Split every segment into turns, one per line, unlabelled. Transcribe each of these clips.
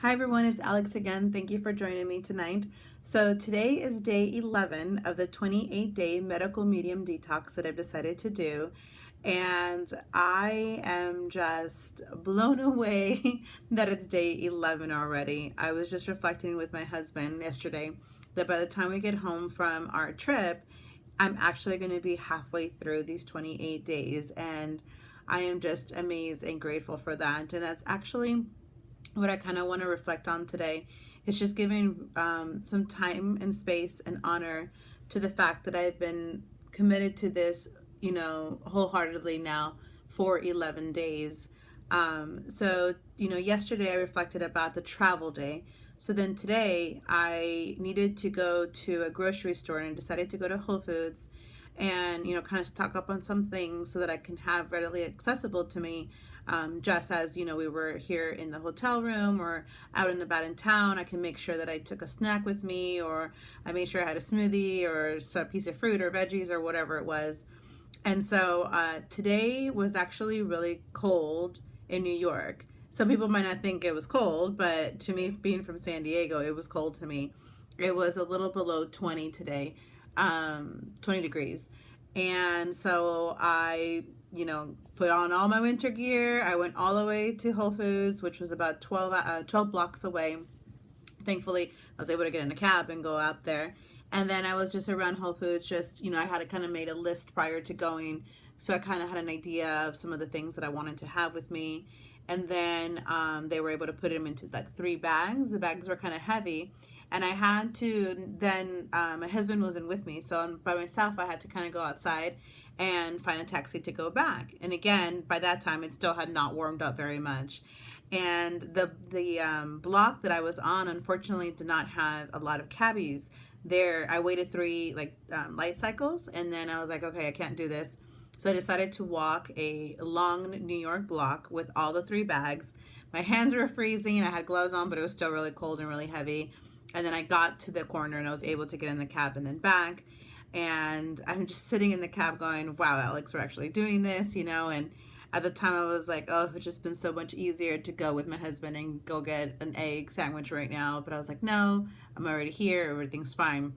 Hi everyone, it's Alex again. Thank you for joining me tonight. So today is day 11 of the 28-day medical medium detox that I've decided to do. And I am just blown away that it's day 11 already. I was just reflecting with my husband yesterday that by the time we get home from our trip, I'm actually going to be halfway through these 28 days. And I am just amazed and grateful for that. And that's actually what I kind of want to reflect on today is just giving some time and space and honor to the fact that I've been committed to this, wholeheartedly now for 11 days. Yesterday I reflected about the travel day. So then today I needed to go to a grocery store and I decided to go to Whole Foods and, kind of stock up on some things so that I can have readily accessible to me, just as we were here in the hotel room or out and about in town. I can make sure that I took a snack with me, or I made sure I had a smoothie or some piece of fruit or veggies or whatever it was. And so today was actually really cold in New York. Some people might not think it was cold, but to me, being from San Diego, it was cold to me. It was a little below 20 today, 20 degrees. And so I, put on all my winter gear. I went all the way to Whole Foods, which was about 12 blocks away. Thankfully, I was able to get in a cab and go out there. And then I was just around Whole Foods, just, I had kind of made a list prior to going. So I kind of had an idea of some of the things that I wanted to have with me. And then they were able to put them into like 3 bags. The bags were kind of heavy. And I had to then, my husband wasn't with me. So by myself, I had to kind of go outside and find a taxi to go back. And again, by that time, it still had not warmed up very much. And the block that I was on, unfortunately, did not have a lot of cabbies there. I waited 3 light cycles, and then I was like, okay, I can't do this. So I decided to walk a long New York block with all the 3 bags. My hands were freezing. I had gloves on, but it was still really cold and really heavy. And then I got to the corner and I was able to get in the cab and then back. And I'm just sitting in the cab going, wow, Alex, we're actually doing this, and at the time I was like, oh, it's just been so much easier to go with my husband and go get an egg sandwich right now. But I was like, no, I'm already here. Everything's fine.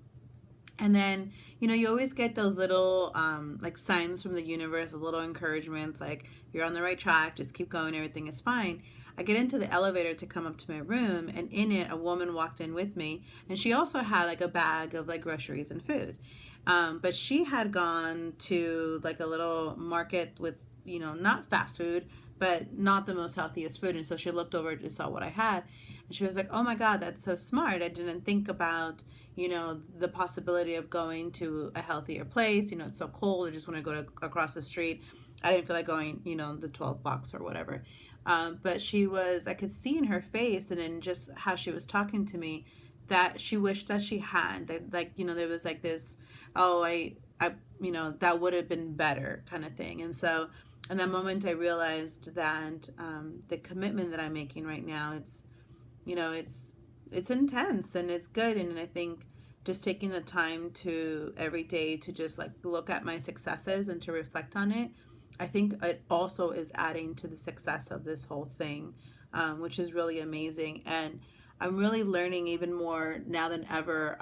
And then, you always get those little like signs from the universe, a little encouragements, like you're on the right track, just keep going, everything is fine. I get into the elevator to come up to my room, and in it, a woman walked in with me, and she also had like a bag of like groceries and food. But she had gone to like a little market with, not fast food, but not the most healthiest food. And so she looked over and saw what I had. And she was like, oh my God, that's so smart. I didn't think about, the possibility of going to a healthier place. It's so cold. I just want to go across the street. I didn't feel like going, the 12 blocks or whatever. But I could see in her face and in just how she was talking to me that she wished that she had. That, like, there was like this, oh, that would have been better kind of thing. And so in that moment, I realized that the commitment that I'm making right now, it's intense and it's good. And I think just taking the time to every day to just like look at my successes and to reflect on it, I think it also is adding to the success of this whole thing, which is really amazing. And I'm really learning even more now than ever.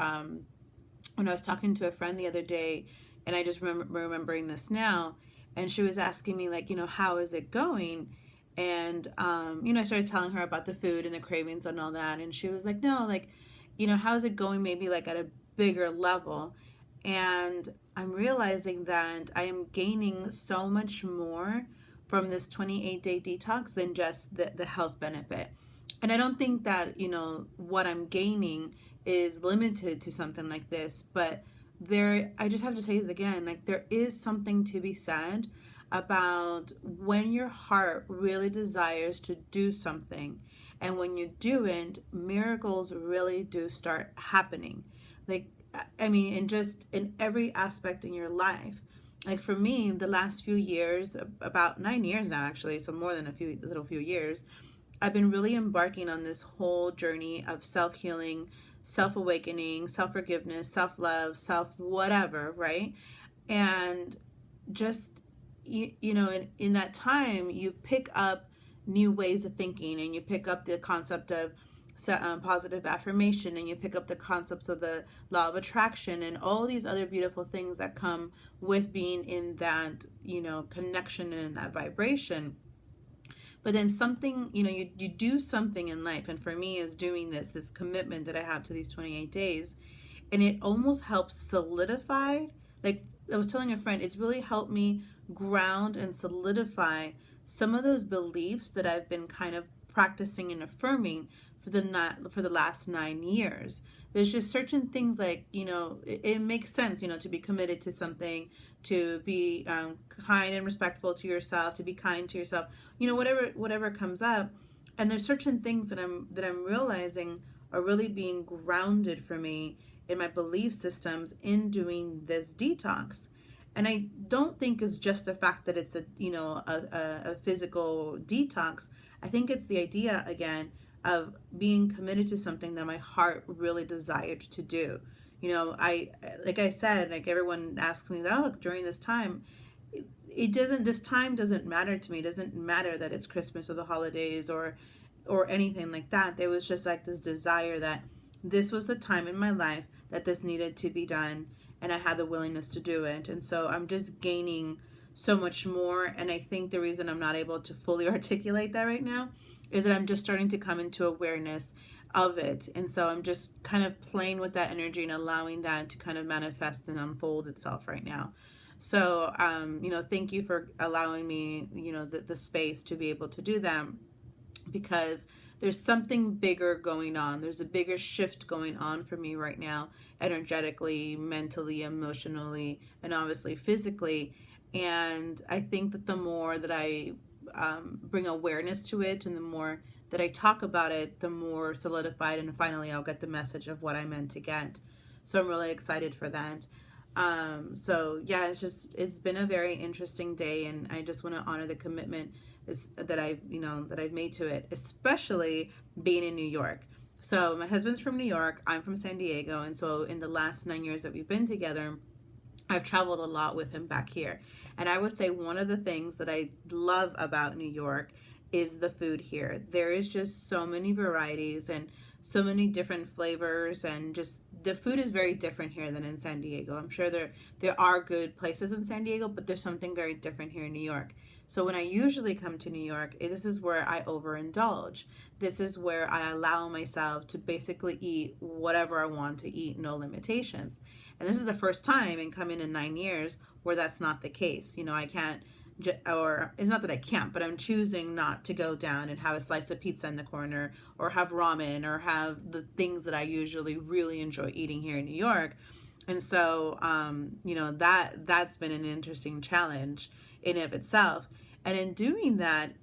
When I was talking to a friend the other day, and I just remembering this now, and she was asking me like, how is it going? And I started telling her about the food and the cravings and all that, and she was like, no, like, how is it going? Maybe like at a bigger level. And I'm realizing that I am gaining so much more from this 28-day detox than just the health benefit. And I don't think that, what I'm gaining is limited to something like this, but I just have to say it again, like there is something to be said about when your heart really desires to do something, and when you do it, miracles really do start happening. Like, I mean, in every aspect in your life. Like for me, the last few years, about 9 years now, actually, so more than a few years, I've been really embarking on this whole journey of self healing, self awakening, self forgiveness, self love, self whatever, right? And just, in that time, you pick up new ways of thinking, and you pick up the concept of positive affirmation, and you pick up the concepts of the law of attraction and all these other beautiful things that come with being in that, connection and that vibration. But then something, you do something in life, and for me is doing this commitment that I have to these 28 days, and it almost helps solidify. Like I was telling a friend, it's really helped me ground and solidify some of those beliefs that I've been kind of practicing and affirming for the last 9 years. There's just certain things like, it makes sense, to be committed to something, to be kind and respectful to yourself, to be kind to yourself, whatever comes up. And there's certain things that I'm realizing are really being grounded for me in my belief systems in doing this detox. And I don't think it's just the fact that it's a physical detox. I think it's the idea again of being committed to something that my heart really desired to do. I, like I said, like everyone asks me, oh, during this time, this time doesn't matter to me. It doesn't matter that it's Christmas or the holidays or anything like that. There was just like this desire that this was the time in my life that this needed to be done, and I had the willingness to do it. And so I'm just gaining so much more. And I think the reason I'm not able to fully articulate that right now is that I'm just starting to come into awareness of it. And so I'm just kind of playing with that energy and allowing that to kind of manifest and unfold itself right now. So, thank you for allowing me, the space to be able to do that, because there's something bigger going on. There's a bigger shift going on for me right now, energetically, mentally, emotionally, and obviously physically. And I think that the more that I bring awareness to it, and the more that I talk about it, the more solidified and finally I'll get the message of what I meant to get. So I'm really excited for that. So yeah, it's been a very interesting day, and I just want to honor the commitment that I've made to it, especially being in New York. So my husband's from New York, I'm from San Diego, and so in the last 9 years that we've been together, I've traveled a lot with him back here. And I would say one of the things that I love about New York is the food here. There is just so many varieties and so many different flavors, and just the food is very different here than in San Diego. I'm sure there are good places in San Diego, but there's something very different here in New York. So when I usually come to New York, this is where I overindulge. This is where I allow myself to basically eat whatever I want to eat, no limitations. And this is the first time in coming in 9 years where that's not the case. I can't, or it's not that I can't, but I'm choosing not to go down and have a slice of pizza in the corner, or have ramen, or have the things that I usually really enjoy eating here in New York. And so, that's been an interesting challenge in of itself. And in doing that,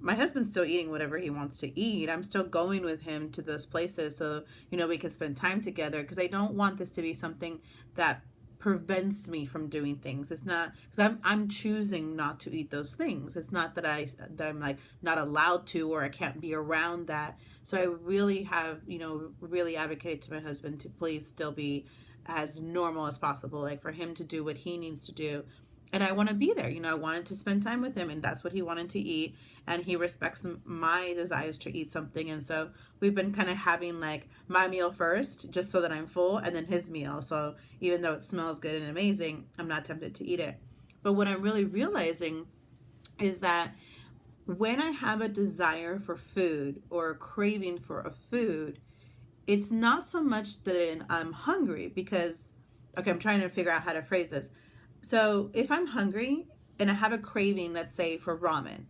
my husband's still eating whatever he wants to eat. I'm still going with him to those places so, we can spend time together, because I don't want this to be something that prevents me from doing things. It's not, because I'm choosing not to eat those things. It's not that I'm like not allowed to, or I can't be around that. So I really have, really advocated to my husband to please still be as normal as possible, like for him to do what he needs to do. And I want to be there. I wanted to spend time with him, and that's what he wanted to eat. And he respects my desires to eat something. And so we've been kind of having like my meal first, just so that I'm full, and then his meal. So even though it smells good and amazing, I'm not tempted to eat it. But what I'm really realizing is that when I have a desire for food or a craving for a food, it's not so much that I'm hungry, because, okay, I'm trying to figure out how to phrase this. So if I'm hungry and I have a craving, let's say for ramen,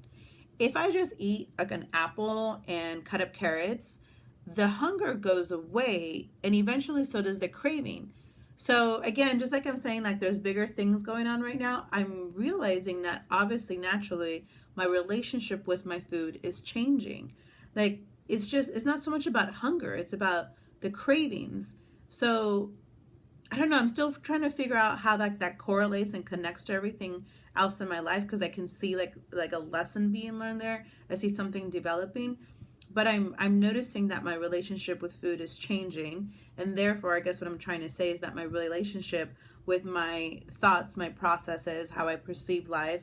if I just eat like an apple and cut up carrots, the hunger goes away, and eventually so does the craving. So again, just like I'm saying, like there's bigger things going on right now, I'm realizing that obviously naturally my relationship with my food is changing. Like it's not so much about hunger, it's about the cravings. So I don't know, I'm still trying to figure out how that correlates and connects to everything else in my life, because I can see like a lesson being learned there. I see something developing, but I'm noticing that my relationship with food is changing, and therefore I guess what I'm trying to say is that my relationship with my thoughts, my processes, how I perceive life,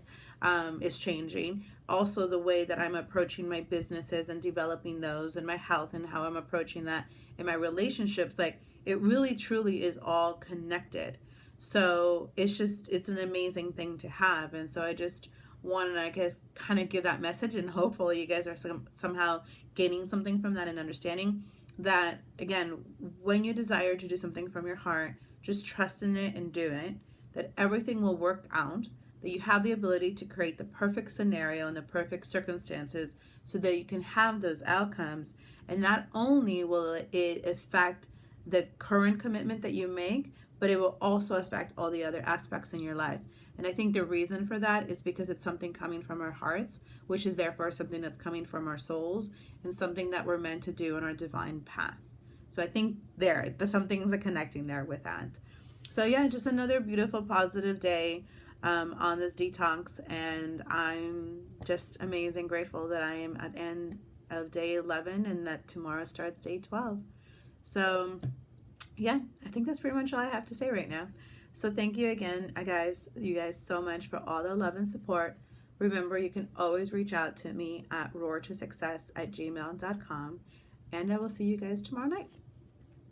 is changing. also the way that I'm approaching my businesses and developing those, and my health and how I'm approaching that in my relationships. Like, it really truly is all connected. So it's an amazing thing to have. And so I just wanted to, I guess, kind of give that message, and hopefully you guys are somehow gaining something from that and understanding that, again, when you desire to do something from your heart, just trust in it and do it, that everything will work out, that you have the ability to create the perfect scenario and the perfect circumstances so that you can have those outcomes. And not only will it affect the current commitment that you make, but it will also affect all the other aspects in your life. And I think the reason for that is because it's something coming from our hearts, which is therefore something that's coming from our souls, and something that we're meant to do in our divine path. So I think there's some things are connecting there with that. So yeah, just another beautiful, positive day on this detox. And I'm just amazing, grateful that I am at the end of day 11 and that tomorrow starts day 12. So yeah, I think that's pretty much all I have to say right now. So thank you again, you guys so much for all the love and support. Remember, you can always reach out to me at roartosuccess@gmail.com. And I will see you guys tomorrow night.